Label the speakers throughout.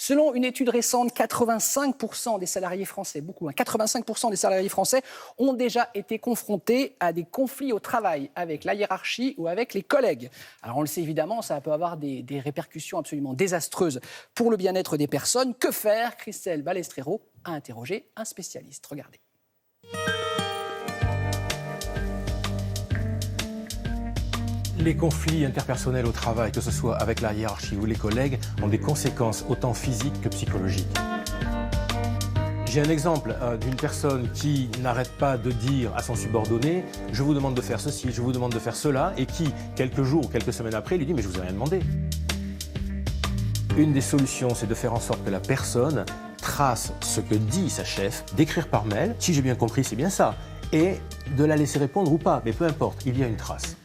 Speaker 1: Selon une étude récente, 85% des salariés français, beaucoup, 85% des salariés français ont déjà été confrontés à des conflits au travail avec la hiérarchie ou avec les collègues. Alors on le sait évidemment, ça peut avoir des répercussions absolument désastreuses pour le bien-être des personnes. Que faire? Christelle Balestrero a interrogé un spécialiste. Regardez.
Speaker 2: Les conflits interpersonnels au travail, que ce soit avec la hiérarchie ou les collègues, ont des conséquences autant physiques que psychologiques. J'ai un exemple d'une personne qui n'arrête pas de dire à son subordonné « je vous demande de faire ceci, je vous demande de faire cela » et qui, quelques jours ou quelques semaines après, lui dit « mais je vous ai rien demandé ». Une des solutions, c'est de faire en sorte que la personne trace ce que dit sa chef, d'écrire par mail, si j'ai bien compris, c'est bien ça, et de la laisser répondre ou pas, mais peu importe, il y a une trace.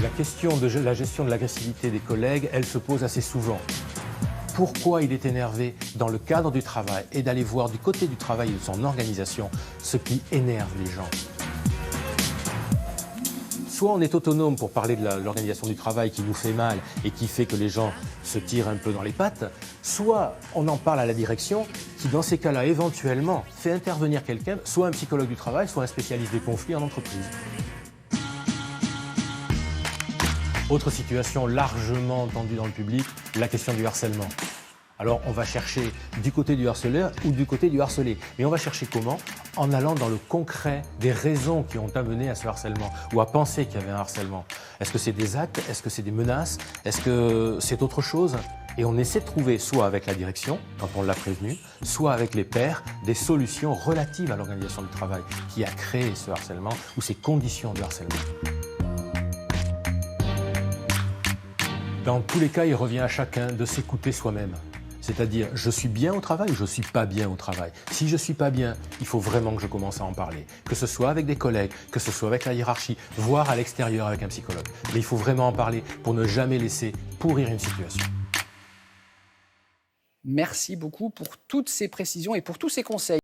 Speaker 2: La question de la gestion de l'agressivité des collègues, elle se pose assez souvent. Pourquoi il est énervé dans le cadre du travail et d'aller voir du côté du travail et de son organisation ce qui énerve les gens. Soit on est autonome pour parler de l'organisation du travail qui nous fait mal et qui fait que les gens se tirent un peu dans les pattes, soit on en parle à la direction qui, dans ces cas-là, éventuellement, fait intervenir quelqu'un, soit un psychologue du travail, soit un spécialiste des conflits en entreprise. Autre situation largement entendue dans le public, la question du harcèlement. Alors on va chercher du côté du harceleur ou du côté du harcelé. Mais on va chercher comment? En allant dans le concret des raisons qui ont amené à ce harcèlement ou à penser qu'il y avait un harcèlement. Est-ce que c'est des actes? Est-ce que c'est des menaces? Est-ce que c'est autre chose? Et on essaie de trouver, soit avec la direction, quand on l'a prévenu, soit avec les pairs, des solutions relatives à l'organisation du travail qui a créé ce harcèlement ou ces conditions de harcèlement. Dans tous les cas, il revient à chacun de s'écouter soi-même. C'est-à-dire, je suis bien au travail ou je ne suis pas bien au travail. Si je ne suis pas bien, il faut vraiment que je commence à en parler. Que ce soit avec des collègues, que ce soit avec la hiérarchie, voire à l'extérieur avec un psychologue. Mais il faut vraiment en parler pour ne jamais laisser pourrir une situation.
Speaker 1: Merci beaucoup pour toutes ces précisions et pour tous ces conseils.